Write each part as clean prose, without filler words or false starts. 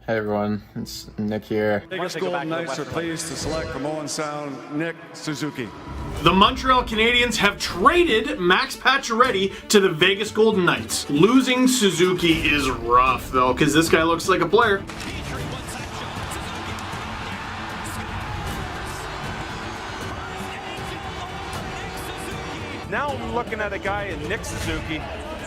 Hey everyone, it's Nick here. Vegas Golden Knights are pleased to select from Owen Sound, Nick Suzuki. The Montreal Canadiens have traded Max Pacioretty to the Vegas Golden Knights. Losing Suzuki is rough though, because this guy looks like a player. Now I'm looking at a guy in Nick Suzuki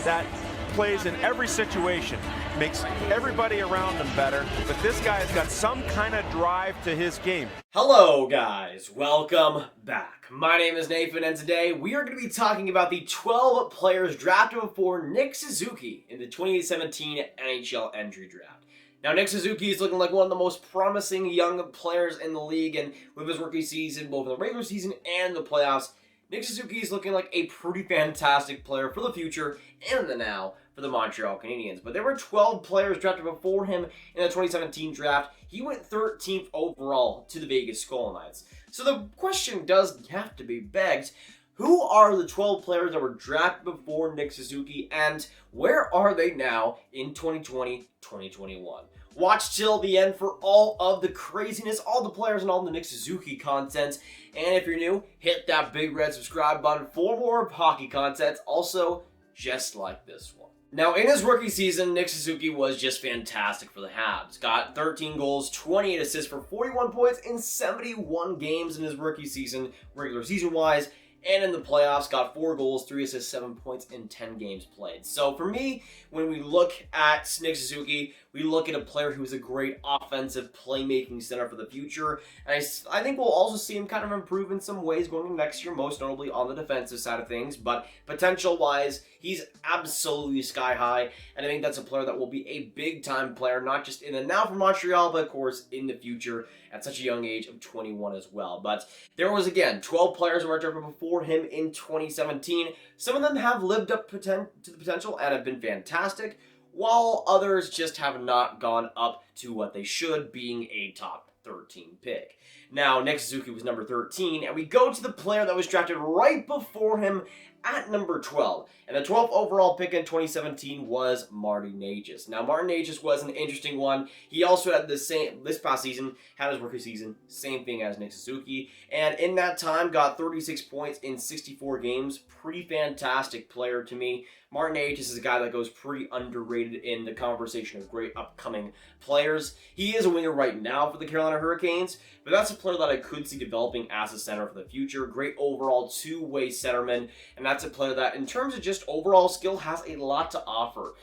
that plays in every situation, makes everybody around him better, but this guy's got some kind of drive to his game. Hello guys, welcome back. My name is Nathan and today we are going to be talking about the 12 players drafted before Nick Suzuki in the 2017 NHL entry draft. Now Nick Suzuki is looking like one of the most promising young players in the league, and with his rookie season, both in the regular season and the playoffs, Nick Suzuki is looking like a pretty fantastic player for the future and the now for the Montreal Canadiens. But there were 12 players drafted before him in the 2017 draft. He went 13th overall to the Vegas Golden Knights. So the question does have to be begged, who are the 12 players that were drafted before Nick Suzuki, and where are they now in 2020-2021? Watch till the end for all of the craziness, all the players, and all the Nick Suzuki content. And if you're new, hit that big red subscribe button for more hockey content, also just like this one. Now, in his rookie season, Nick Suzuki was just fantastic for the Habs. Got 13 goals, 28 assists for 41 points in 71 games in his rookie season, regular season-wise. And in the playoffs, got 4 goals, 3 assists, 7 points in 10 games played. So for me, when we look at Nick Suzuki, we look at a player who is a great offensive playmaking center for the future. And I think we'll also see him kind of improve in some ways going into next year, most notably on the defensive side of things. But potential-wise, he's absolutely sky high. And I think that's a player that will be a big-time player, not just in the now for Montreal, but of course in the future at such a young age of 21 as well. But there was, again, 12 players who were drafted before him in 2017. Some of them have lived up to the potential and have been fantastic, while others just have not gone up to what they should, being a top 13 pick. Now, Nick Suzuki was number 13, and we go to the player that was drafted right before him at number 12. And the 12th overall pick in 2017 was Martin Necas. Now, Martin Necas was an interesting one. He also had this past season, had his rookie season, same thing as Nick Suzuki. And in that time, got 36 points in 64 games. Pretty fantastic player to me. Martin Necas is a guy that goes pretty underrated in the conversation of great upcoming players. He is a winger right now for the Carolina Hurricanes, but that's a player that I could see developing as a center for the future. Great overall two-way centerman, and that's a player that, in terms of just overall skill, has a lot to offer.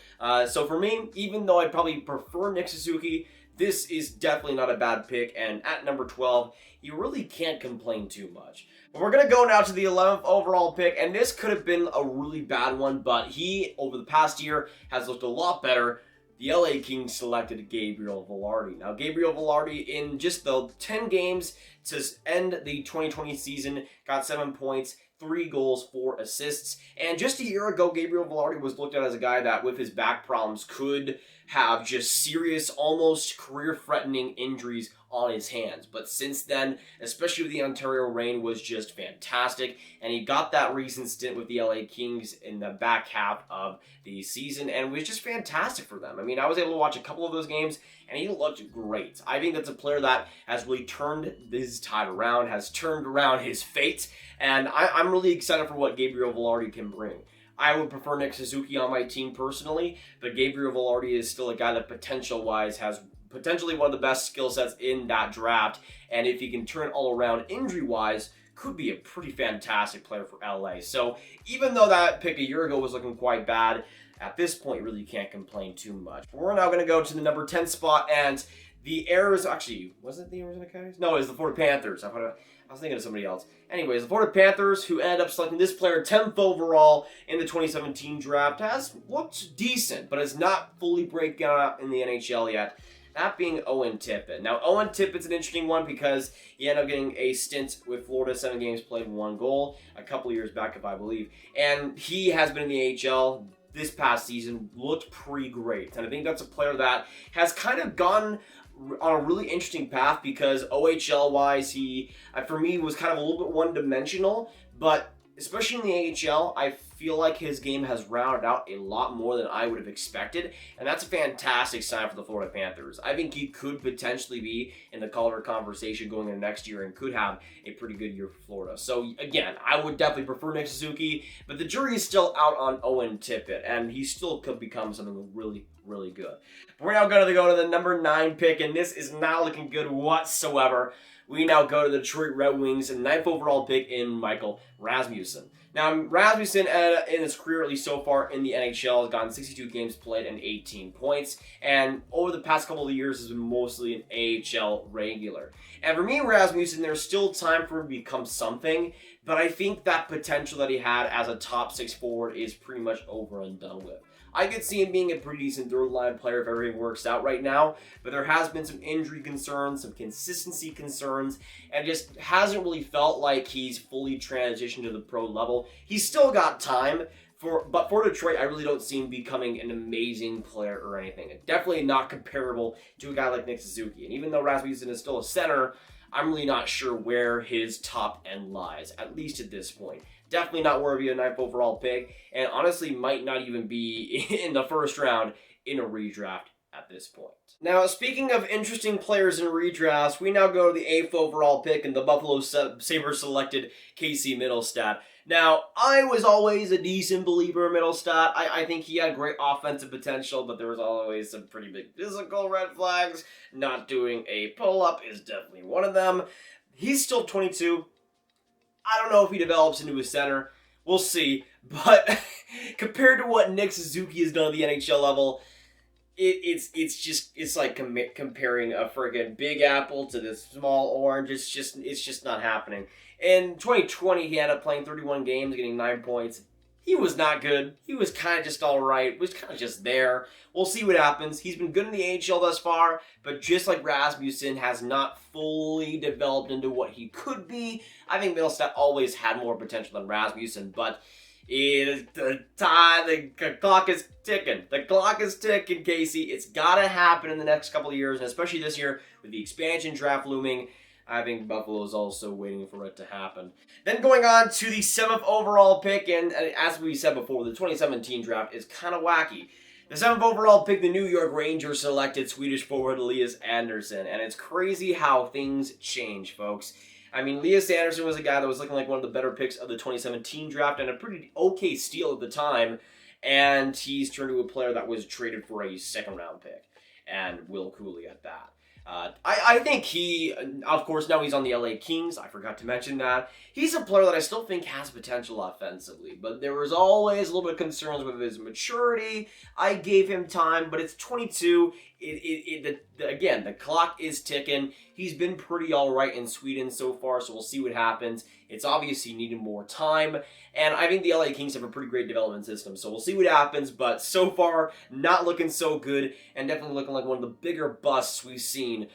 So for me, even though I'd probably prefer Nick Suzuki, this is definitely not a bad pick, and at number 12, you really can't complain too much. But we're going to go now to the 11th overall pick, and this could have been a really bad one, but he, over the past year, has looked a lot better. The LA Kings selected Gabriel Vilardi. Now, Gabriel Vilardi, in just the 10 games to end the 2020 season, got 7 points, 3 goals, 4 assists. And just a year ago, Gabriel Vilardi was looked at as a guy that, with his back problems, could have just serious, almost career-threatening injuries on his hands. But since then, especially with the Ontario reign, was just fantastic. And he got that recent stint with the LA Kings in the back half of the season, and it was just fantastic for them. I mean, I was able to watch a couple of those games, and he looked great. I think that's a player that has really turned his tide around, has turned around his fate, and I'm really excited for what Gabriel Vilardi can bring. I would prefer Nick Suzuki on my team personally, but Gabriel Vilardi is still a guy that potential-wise has potentially one of the best skill sets in that draft, and if he can turn all around injury-wise, could be a pretty fantastic player for LA. So even though that pick a year ago was looking quite bad, at this point, really can't complain too much. We're now going to go to the number 10 spot, and the Arizona... Actually, was it the Arizona Coyotes? No, it was the Florida Panthers. I was thinking of somebody else. Anyways, the Florida Panthers, who ended up selecting this player 10th overall in the 2017 draft, has looked decent, but is not fully breaking out in the NHL yet. That being Owen Tippett. Now, Owen Tippett's an interesting one because he ended up getting a stint with Florida, 7 games played, 1 goal, a couple years back, if I believe. And he has been in the AHL this past season, looked pretty great. And I think that's a player that has kind of gone on a really interesting path because OHL-wise, he, for me, was kind of a little bit one-dimensional, but especially in the AHL, I feel like his game has rounded out a lot more than I would have expected, and that's a fantastic sign for the Florida Panthers. I think he could potentially be in the Calder conversation going into next year and could have a pretty good year for Florida. So again, I would definitely prefer Nick Suzuki, but the jury is still out on Owen Tippett, and he still could become something really, really good. We're now going to go to the number 9 pick, and this is not looking good whatsoever. We now go to the Detroit Red Wings and 9th overall pick in Michael Rasmussen. Now, Rasmussen, in his career, at least so far in the NHL, has gotten 62 games played and 18 points. And over the past couple of years, has been mostly an AHL regular. And for me, Rasmussen, there's still time for him to become something. But I think that potential that he had as a top 6 forward is pretty much over and done with. I could see him being a pretty decent third-line player if everything works out right now, but there has been some injury concerns, some consistency concerns, and just hasn't really felt like he's fully transitioned to the pro level. He's still got time, but for Detroit, I really don't see him becoming an amazing player or anything. Definitely not comparable to a guy like Nick Suzuki. And even though Rasmussen is still a center, I'm really not sure where his top end lies, at least at this point. Definitely not worthy of a 9th overall pick, and honestly might not even be in the first round in a redraft at this point. Now, speaking of interesting players in redrafts, we now go to the 8th overall pick, and the Buffalo Sabres selected Casey Mittelstadt. Now, I was always a decent believer in Mittelstadt. I think he had great offensive potential, but there was always some pretty big physical red flags. Not doing a pull-up is definitely one of them. He's still 22. I don't know if he develops into a center. We'll see. But compared to what Nick Suzuki has done at the NHL level, it's like comparing a friggin' big apple to this small orange. It's just not happening. In 2020, he ended up playing 31 games, getting 9 points. He was not good. He was kind of just all right. Was kind of just there. We'll see what happens. He's been good in the AHL thus far, but just like Rasmussen has not fully developed into what he could be. I think Mittelstadt always had more potential than Rasmussen, but the clock is ticking. The clock is ticking, Casey. It's got to happen in the next couple of years, and especially this year with the expansion draft looming. I think Buffalo is also waiting for it to happen. Then going on to the 7th overall pick, and as we said before, the 2017 draft is kind of wacky. The 7th overall pick, the New York Rangers selected Swedish forward Elias Andersson, and it's crazy how things change, folks. I mean, Lias Andersson was a guy that was looking like one of the better picks of the 2017 draft, and a pretty okay steal at the time, and he's turned to a player that was traded for a 2nd round pick, and Will Cooley at that. I think he, of course, now he's on the LA Kings. I forgot to mention that. He's a player that I still think has potential offensively, but there was always a little bit of concerns with his maturity. I gave him time, but it's 22. Again, the clock is ticking. He's been pretty all right in Sweden so far, so we'll see what happens. It's obvious he needed more time, and I think the LA Kings have a pretty great development system, so we'll see what happens, but so far, not looking so good, and definitely looking like one of the bigger busts we've seen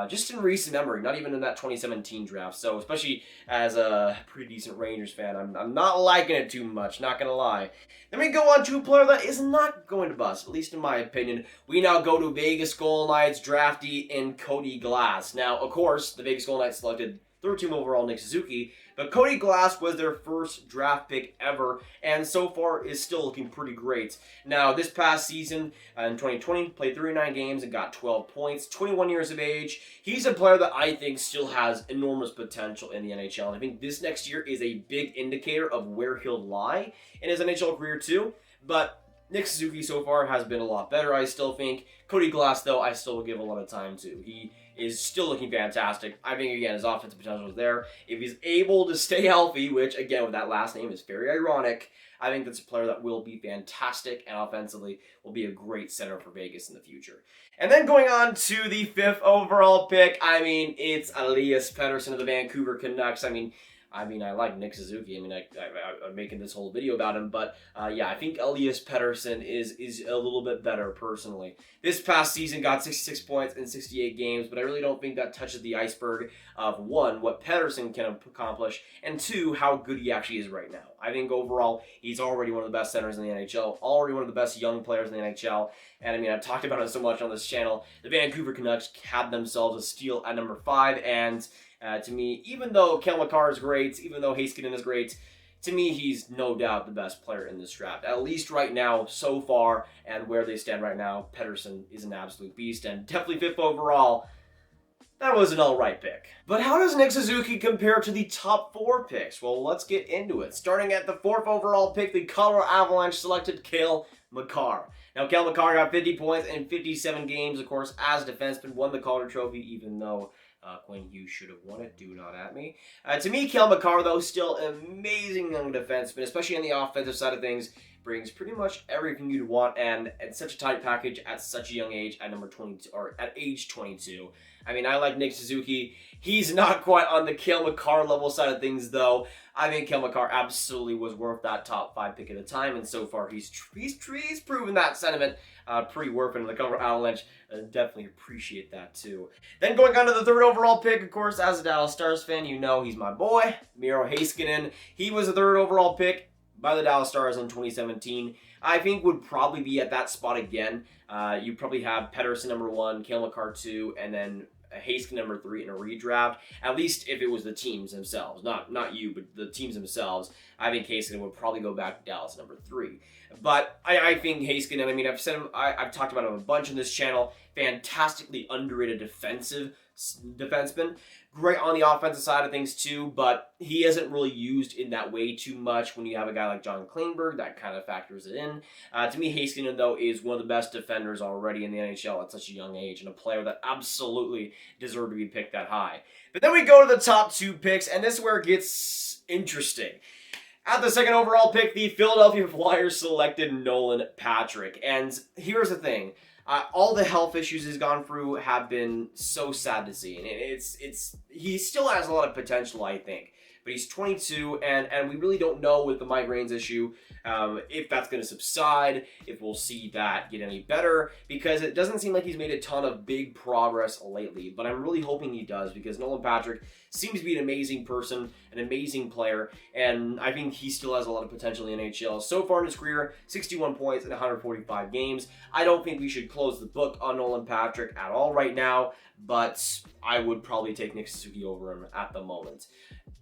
just in recent memory, not even in that 2017 draft, so especially as a pretty decent Rangers fan, I'm not liking it too much, not gonna lie. Then we go on to a player that is not going to bust, at least in my opinion. We now go to Vegas Golden Knights draftee in Cody Glass. Now, of course, the Vegas Golden Knights selected 13th overall Nick Suzuki, but Cody Glass was their first draft pick ever, and so far is still looking pretty great. Now, this past season, in 2020, played 39 games and got 12 points, 21 years of age. He's a player that I think still has enormous potential in the NHL, and I think this next year is a big indicator of where he'll lie in his NHL career too, but Nick Suzuki so far has been a lot better, I still think. Cody Glass, though, I still will give a lot of time to. He is still looking fantastic. I think, again, his offensive potential is there. If he's able to stay healthy, which, again, with that last name is very ironic, I think that's a player that will be fantastic and offensively will be a great center for Vegas in the future. And then going on to the 5th overall pick, I mean, it's Elias Pettersson of the Vancouver Canucks. I mean, I like Nick Suzuki. I mean, I'm making this whole video about him, but yeah, I think Elias Pettersson is a little bit better personally. This past season got 66 points in 68 games, but I really don't think that touches the iceberg of, 1, what Pettersson can accomplish, and 2, how good he actually is right now. I think overall, he's already one of the best centers in the NHL, already one of the best young players in the NHL, and I mean, I've talked about it so much on this channel. The Vancouver Canucks had themselves a steal at number 5, and to me, even though Makar is great, even though Heiskanen is great, to me, he's no doubt the best player in this draft. At least right now, so far, and where they stand right now, Pettersson is an absolute beast, and definitely 5th overall. That was an alright pick. But how does Nick Suzuki compare to the top 4 picks? Well, let's get into it. Starting at the 4th overall pick, the Colorado Avalanche selected Cale Makar. Now, Cale Makar got 50 points in 57 games, of course, as defenseman, won the Calder Trophy, even though Quinn Hughes should have won it. Do not at me. To me, Cale Makar, though, still an amazing young defenseman, especially on the offensive side of things. Brings pretty much everything you'd want, and such a tight package at such a young age, at number 22 or at age 22. I mean, I like Nick Suzuki. He's not quite on the Cale Makar level side of things, though. I think Cale Makar absolutely was worth that top 5 pick at a time, and so far he's proven that sentiment pretty worth it in the Colorado Avalanche. Definitely appreciate that too. Then going on to the 3rd overall pick, of course, as a Dallas Stars fan, you know he's my boy, Miro Heiskanen. He was the 3rd overall pick by the Dallas Stars in 2017. I think would probably be at that spot again. You probably have Pettersson number 1, Cale Makar 2, and then Heiskanen number 3 in a redraft. At least if it was the teams themselves, not you, but the teams themselves. I think Heiskanen would probably go back to Dallas number 3. But I think Heiskanen, I mean, I've said him, I've talked about him a bunch on this channel. Fantastically underrated defenseman. Great on the offensive side of things too, but he isn't really used in that way too much. When you have a guy like John Klingberg, that kind of factors it in. To me, Heiskanen, though, is one of the best defenders already in the NHL at such a young age, and a player that absolutely deserved to be picked that high. But then we go to the top 2 picks, and this is where it gets interesting. At the 2nd overall pick, the Philadelphia Flyers selected Nolan Patrick. And here's the thing. All the health issues he's gone through have been so sad to see. And he still has a lot of potential, I think. But he's 22, and we really don't know with the migraines issue if that's going to subside, if we'll see that get any better, because it doesn't seem like he's made a ton of big progress lately. But I'm really hoping he does, because Nolan Patrick seems to be an amazing person, an amazing player, and I think he still has a lot of potential in the NHL. So far in his career, 61 points in 145 games. I don't think we should close the book on Nolan Patrick at all right now, but I would probably take Nick Suzuki over him at the moment.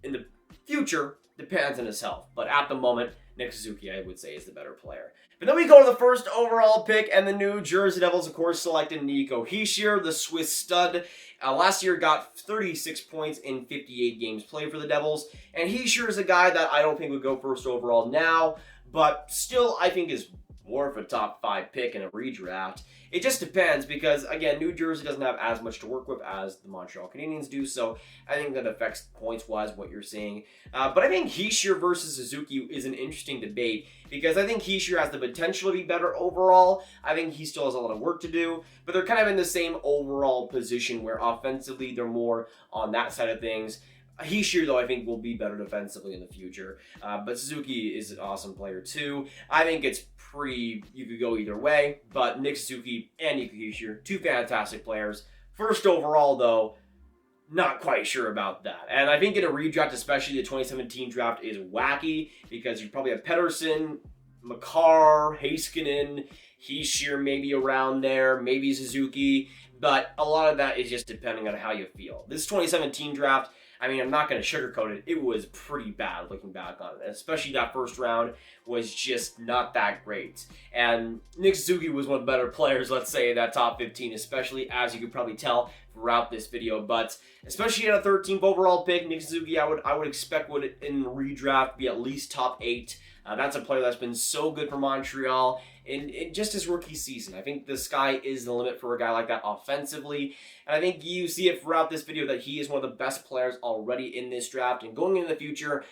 In the future, depends on his health, but at the moment, Nick Suzuki, I would say, is the better player. But then we go to the 1st overall pick, and the New Jersey Devils, of course, selected Nico Hischier, the Swiss stud. Last year got 36 points in 58 games played for the Devils, and Hischier is a guy that I don't think would go 1st overall now, but still I think is worth a top 5 pick in a redraft. It just depends because, again, New Jersey doesn't have as much to work with as the Montreal Canadiens do, so I think that affects points-wise what you're seeing. But I think Hischier versus Suzuki is an interesting debate because I think Hischier has the potential to be better overall. I think he still has a lot of work to do, but they're kind of in the same overall position where offensively they're more on that side of things. Hischier, though, I think will be better defensively in the future. But Suzuki is an awesome player, too. I think it's you could go either way, but Nick Suzuki and Nico Hischier, 2 fantastic players. 1st overall, though, not quite sure about that. And I think in a redraft, especially the 2017 draft, is wacky because you probably have Pettersson, Makar, Heiskanen, Hischier maybe around there, maybe Suzuki, but a lot of that is just depending on how you feel. This 2017 draft, I mean, I'm not going to sugarcoat it. It was pretty bad looking back on it. Especially that 1st round was just not that great. And Nick Suzuki was one of the better players, let's say, in that top 15, especially as you could probably tell throughout this video. But especially at a 13th overall pick, Nick Suzuki, I would expect would in the redraft be at least top 8. That's a player that's been so good for Montreal in just his rookie season. I think the sky is the limit for a guy like that offensively. And I think you see it throughout this video that he is one of the best players already in this draft. And going into the future,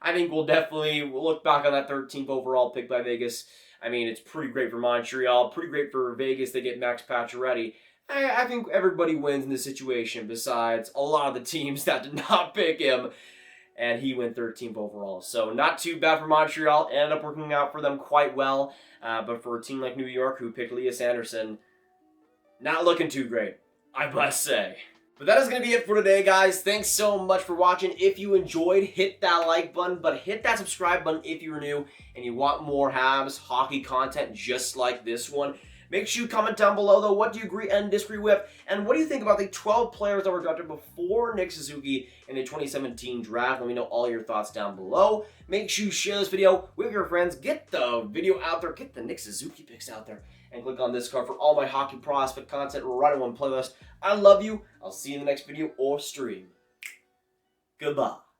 I think we'll definitely look back on that 13th overall pick by Vegas. I mean, it's pretty great for Montreal, pretty great for Vegas. They get Max Pacioretty. I think everybody wins in this situation besides a lot of the teams that did not pick him. And he went 13th overall. So not too bad for Montreal. Ended up working out for them quite well. But for a team like New York who picked Lias Andersson, not looking too great, I must say. But that is going to be it for today, guys. Thanks so much for watching. If you enjoyed, hit that like button, but hit that subscribe button if you're new and you want more Habs hockey content just like this one. Make sure you comment down below, though, what do you agree and disagree with, and what do you think about the 12 players that were drafted before Nick Suzuki in the 2017 draft? Let me know all your thoughts down below. Make sure you share this video with your friends. Get the video out there. Get the Nick Suzuki picks out there. And click on this card for all my hockey prospect content right in one playlist. I love you. I'll see you in the next video or stream. Goodbye.